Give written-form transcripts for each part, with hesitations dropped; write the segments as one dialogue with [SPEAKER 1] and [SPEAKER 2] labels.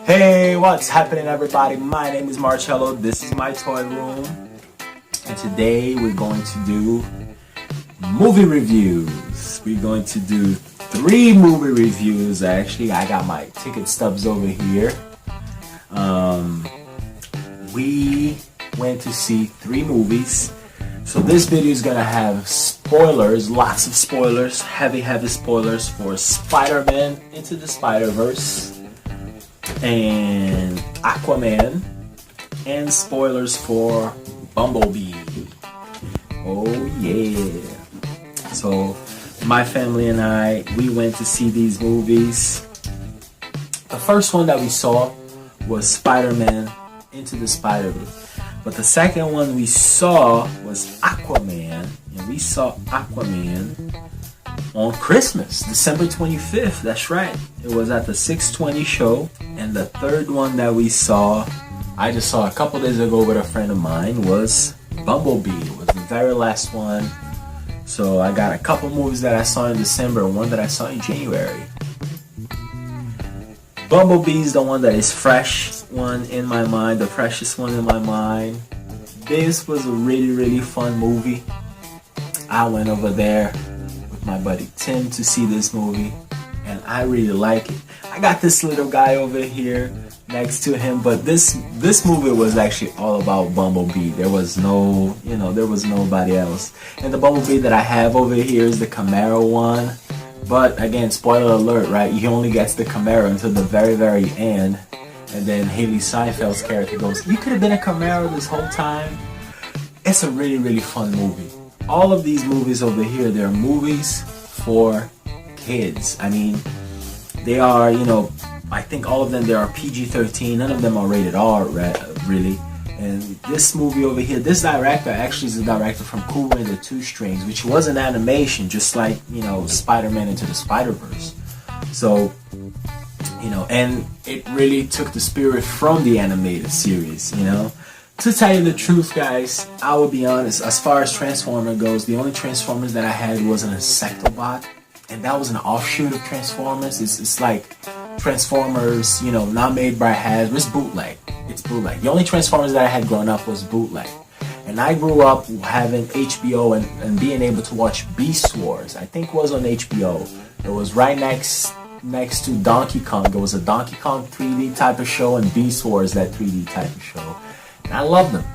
[SPEAKER 1] Hey, what's happening, everybody? My name is Marcello. This is my toy room, and today we're going to do movie reviews. We're going to do 3 movie reviews. Actually, I got my ticket stubs over here. We went to see 3 movies. So this video is gonna have spoilers, lots of spoilers, heavy spoilers for Spider-Man Into the Spider-Verse and Aquaman, and spoilers for Bumblebee. Oh yeah. So my family and I, we went to see these movies. The first one that we saw was Spider-Man Into the Spider-Verse. But the second one we saw was Aquaman, and we saw Aquaman on Christmas, December 25th, that's right. It was at the 6:20 show. And the third one that we saw, I just saw a couple days ago with a friend of mine, was Bumblebee. It was the very last one. So I got a couple movies that I saw in December and one that I saw in January. Bumblebee is the one that is fresh one in my mind, the freshest one in my mind. This was a really fun movie. I went over there with my buddy Tim to see this movie, and I really like it. I got this little guy over here next to him, but this movie was actually all about Bumblebee. There was no, there was nobody else. And the Bumblebee that I have over here is the Camaro one. But again, spoiler alert, right? He only gets the Camaro until the very end. And then Haley Seinfeld's character goes, "You could have been a Camaro this whole time." It's a really fun movie. All of these movies over here, they're movies for kids. I mean, they are, I think all of them, they are PG-13. None of them are rated R, really. And this movie over here, this director actually is the director from Cool and the Two Strings, which was an animation, just like, Spider-Man Into the Spider-Verse. So, and it really took the spirit from the animated series, To tell you the truth, guys, I will be honest, as far as Transformer goes, the only Transformers that I had was an Insectobot, and that was an offshoot of Transformers. It's like Transformers, not made by Hasbro. It's bootleg. It's bootleg. The only Transformers that I had growing up was bootleg. And I grew up having HBO and being able to watch Beast Wars. I think it was on HBO. It was right next to Donkey Kong. There was a Donkey Kong 3D type of show and Beast Wars, that 3D type of show. And I loved them.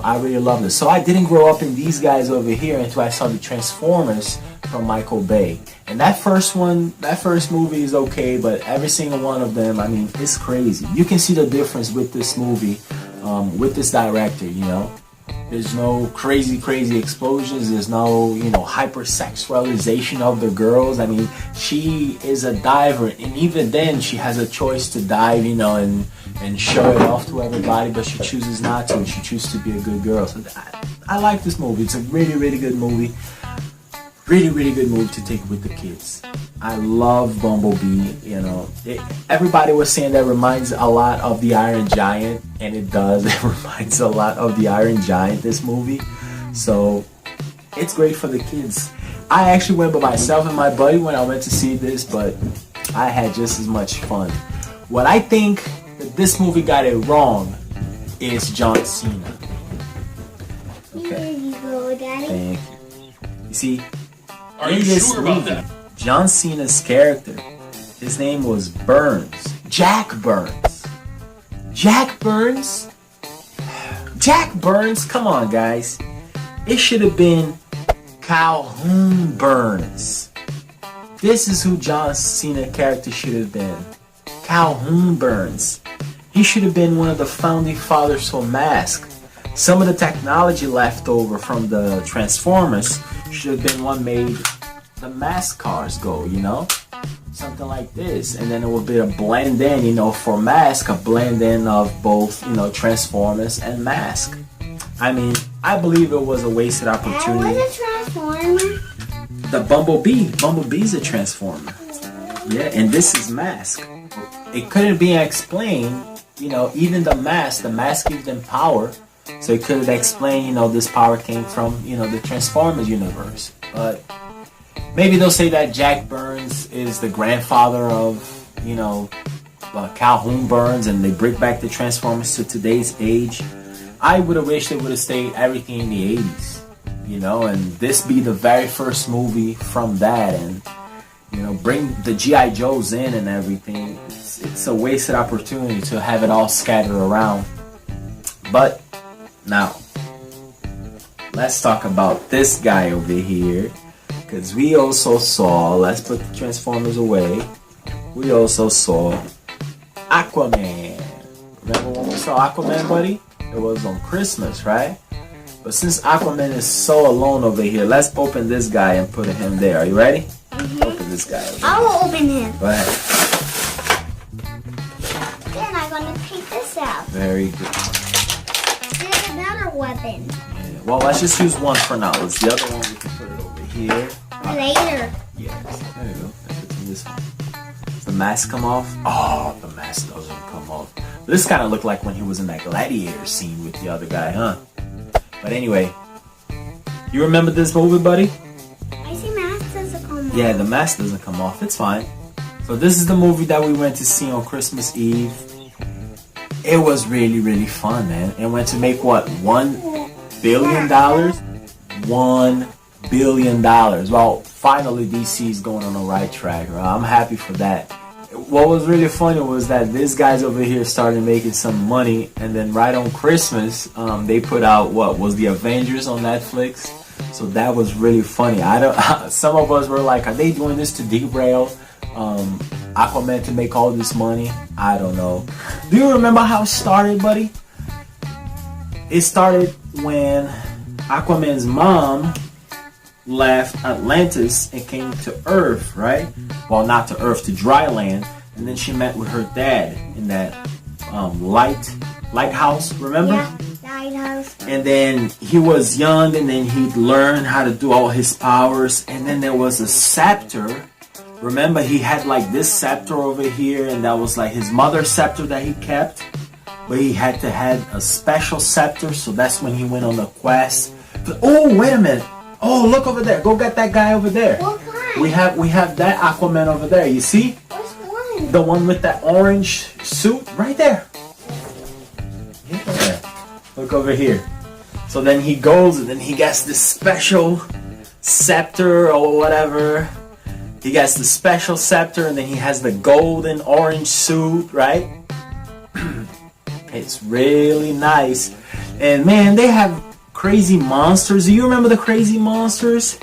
[SPEAKER 1] I really loved it. So I didn't grow up in these guys over here until I saw the Transformers from Michael Bay. And that first movie is okay, but every single one of them, I mean, it's crazy. You can see the difference with this movie, with this director, There's no crazy explosions. There's no, hypersexualization of the girls. I mean, she is a diver, and even then she has a choice to dive, and show it off to everybody, but she chooses not to. She chooses to be a good girl. So I like this movie. It's a really good movie. Really good movie to take with the kids. I love Bumblebee, everybody was saying that reminds a lot of the Iron Giant, and it does. It reminds a lot of the Iron Giant, this movie. So it's great for the kids. I actually went by myself and my buddy when I went to see this, but I had just as much fun. What I think that this movie got it wrong is John Cena. Okay.
[SPEAKER 2] Here you go, Daddy.
[SPEAKER 1] Thank you. You see,
[SPEAKER 3] Are you sure about that?
[SPEAKER 1] John Cena's character, his name was Burns. Jack Burns. Jack Burns? Jack Burns? Come on, guys. It should have been Calhoun Burns. This is who John Cena character should have been. Calhoun Burns. He should have been one of the founding fathers for Mask. Some of the technology left over from the Transformers should have been what made the Mask cars go, Something like this. And then it would be a blend in, for Mask, a blend in of both, Transformers and Mask. I mean, I believe it was a wasted opportunity.
[SPEAKER 2] That was a Transformer.
[SPEAKER 1] The Bumblebee. Bumblebee's a Transformer. Yeah, and this is Mask. It couldn't be explained, even the Mask gives them power. So it could explain, this power came from, the Transformers universe. But maybe they'll say that Jack Burns is the grandfather of, Calhoun burns and they bring back the Transformers to today's age. I would have wished they would have stayed everything in the 80s, you know, and this be the very first movie from that, and you know, bring the G.I. Joes in and everything. It's a wasted opportunity to have it all scattered around. But now, let's talk about this guy over here, because we also saw, let's put the Transformers away, we also saw Aquaman. Remember when we saw Aquaman, buddy? It was on Christmas, right? But since Aquaman is so alone over here, let's open this guy and put him there. Are you ready?
[SPEAKER 2] Mm-hmm.
[SPEAKER 1] Open this guy over
[SPEAKER 2] I will open him.
[SPEAKER 1] Go ahead.
[SPEAKER 2] Then I'm gonna take this out.
[SPEAKER 1] Very good.
[SPEAKER 2] There's another weapon.
[SPEAKER 1] Yeah. Well, let's just use one for now. It's the other one. We can put it over here.
[SPEAKER 2] Later.
[SPEAKER 1] Yes. There you go. Let's put this one. Does the mask come off? Oh, the mask doesn't come off. This kind of looked like when he was in that gladiator scene with the other guy, huh? But anyway, you remember this movie, buddy?
[SPEAKER 2] I see mask doesn't come off.
[SPEAKER 1] Yeah, the mask doesn't come off. It's fine. So this is the movie that we went to see on Christmas Eve. It was really, really fun, man. It went to make what? $1 billion? $1 billion. Well, finally DC's going on the right track. Right? I'm happy for that. What was really funny was that these guys over here started making some money, and then right on Christmas, they put out what was the Avengers on Netflix. So that was really funny. I don't. Some of us were like, "Are they doing this to derail Aquaman to make all this money?" I don't know. Do you remember how it started, buddy? It started when Aquaman's mom left Atlantis and came to Earth, right? Well, not to Earth, to dry land. And then she met with her dad in that lighthouse, remember?
[SPEAKER 2] Yeah, lighthouse.
[SPEAKER 1] And then he was young, and then he learned how to do all his powers. And then there was a scepter. Remember, he had like this scepter over here, and that was like his mother's scepter that he kept. But he had to have a special scepter, so that's when he went on the quest. But, oh, wait a minute. Oh, look over there. Go get that guy over there.
[SPEAKER 2] What kind?
[SPEAKER 1] We have that Aquaman over there. You see?
[SPEAKER 2] Which one?
[SPEAKER 1] The one with that orange suit right there. Yeah. Look over here. So then he goes and then he gets this special scepter or whatever. He gets the special scepter and then he has the golden orange suit, right? It's really nice. And man, they have crazy monsters. Do you remember the crazy monsters?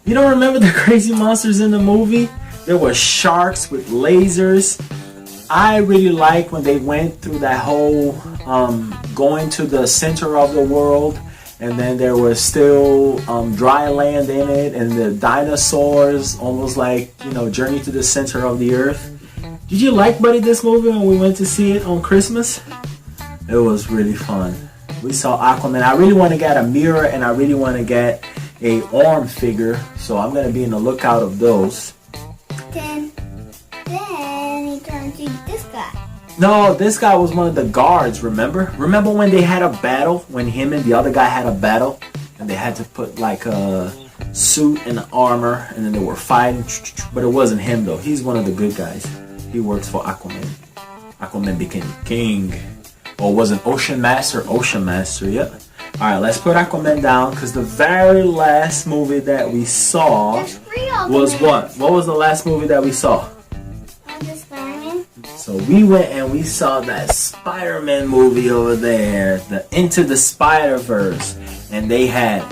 [SPEAKER 1] You don't remember the crazy monsters in the movie? There were sharks with lasers. I really like when they went through that whole going to the center of the world, and then there was still dry land in it, and the dinosaurs, almost like, you know, Journey to the Center of the Earth. Did you like, buddy, this movie when we went to see it on Christmas? It was really fun. We saw Aquaman. I really want to get a mirror, and I really want to get a arm figure, so I'm going to be in the lookout of those.
[SPEAKER 2] Then he turned to this guy.
[SPEAKER 1] No, this guy was one of the guards, remember? Remember when they had a battle? When him and the other guy had a battle? And they had to put like a suit and armor, and then they were fighting. But it wasn't him, though. He's one of the good guys. He works for Aquaman. Aquaman became king. Or was an Ocean Master? Ocean Master, yep. Alright, let's put Aquaman down, because the very last movie that we saw was what? What was the last movie that we saw?
[SPEAKER 2] The Spider-Man.
[SPEAKER 1] So we went and we saw that Spider-Man movie over there, the Into the Spider-Verse. And they had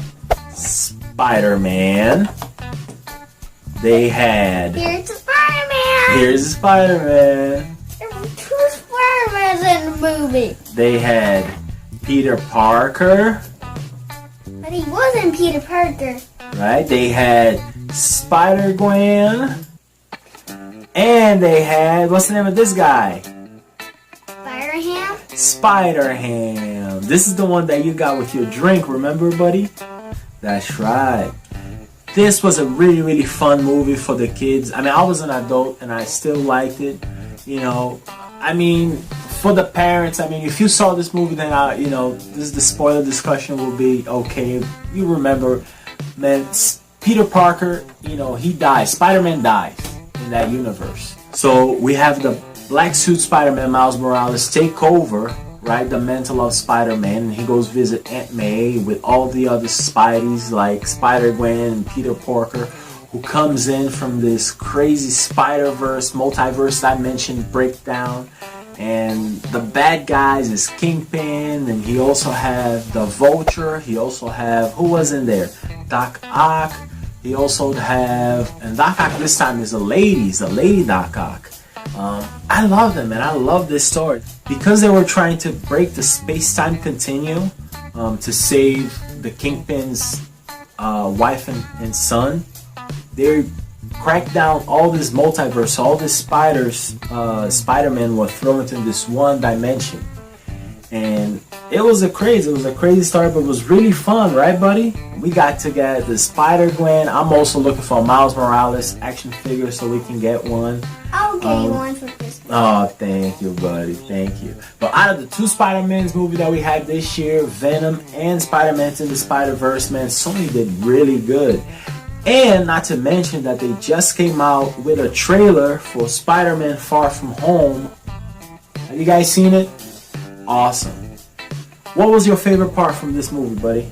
[SPEAKER 1] Spider-Man. They had...
[SPEAKER 2] Here's the Spider-Man.
[SPEAKER 1] Here's the Spider-Man.
[SPEAKER 2] There were two Spider-Mans in the movie.
[SPEAKER 1] They had Peter Parker.
[SPEAKER 2] But he wasn't Peter Parker.
[SPEAKER 1] Right? They had Spider-Gwen. And they had, what's the name of this guy?
[SPEAKER 2] Spider-Ham?
[SPEAKER 1] Spider-Ham. This is the one that you got with your drink, remember, buddy? That's right. This was a really, really fun movie for the kids. I mean, I was an adult and I still liked it. You know, I mean, for the parents, I mean, if you saw this movie, then, you know, the spoiler discussion will be okay. You remember, man, Peter Parker, you know, he dies. Spider-Man dies in that universe. So we have the Black Suit Spider-Man Miles Morales take over, right, the mantle of Spider-Man, and he goes visit Aunt May with all the other Spideys like Spider-Gwen and Peter Porker, who comes in from this crazy Spider-Verse, multiverse dimension breakdown. And the bad guys is Kingpin, and he also have the Vulture. He also have, who was in there? Doc Ock. He also have, and Doc Ock this time is a lady Doc Ock. I love them, and I love this story because they were trying to break the space-time continuum to save the Kingpin's wife and son. They cracked down all this multiverse, all these Spider-Man were thrown into this one dimension, and it was a crazy story, but it was really fun, right, buddy? We got to get the Spider-Gwen. I'm also looking for a Miles Morales action figure so we can get one.
[SPEAKER 2] I'll get you one for Christmas.
[SPEAKER 1] Oh, thank you, buddy. Thank you. But out of the two Spider-Mans movie that we had this year, Venom and Spider-Man Into the Spider-Verse, man, Sony did really good. And not to mention that they just came out with a trailer for Spider-Man Far From Home. Have you guys seen it? Awesome. What was your favorite part from this movie, buddy?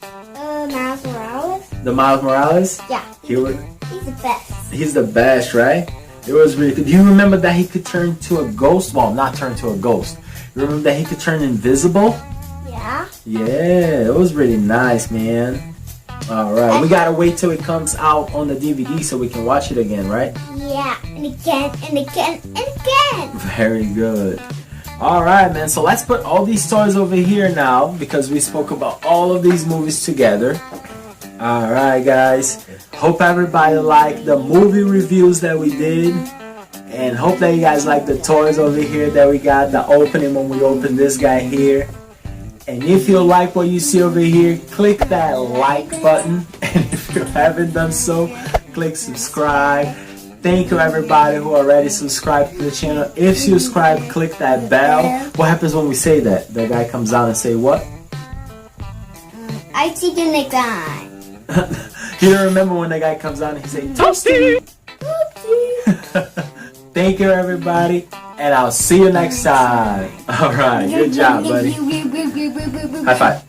[SPEAKER 2] Miles Morales.
[SPEAKER 1] The Miles Morales?
[SPEAKER 2] Yeah.
[SPEAKER 1] He's
[SPEAKER 2] the best.
[SPEAKER 1] He's the best, right? It was really good. Do you remember that he could turn to a ghost? Well, not turn to a ghost. You remember that he could turn invisible?
[SPEAKER 2] Yeah.
[SPEAKER 1] Yeah, it was really nice, man. Alright, we gotta wait till it comes out on the DVD so we can watch it again, right?
[SPEAKER 2] Yeah, and again, and again, and again.
[SPEAKER 1] Very good. Alright, man, so let's put all these toys over here now because we spoke about all of these movies together. Alright, guys. Hope everybody liked the movie reviews that we did. And hope that you guys like the toys over here that we got, the opening when we opened this guy here. And if you like what you see over here, click that like button. And if you haven't done so, click subscribe. Thank you everybody who already subscribed to the channel. If you subscribe, click that bell. What happens when we say that? The guy comes out and say what?
[SPEAKER 2] I see you next time.
[SPEAKER 1] You don't remember when the guy comes out and he say Toasty? Thank you everybody. And I'll see you next time. Alright, good job, buddy. High five.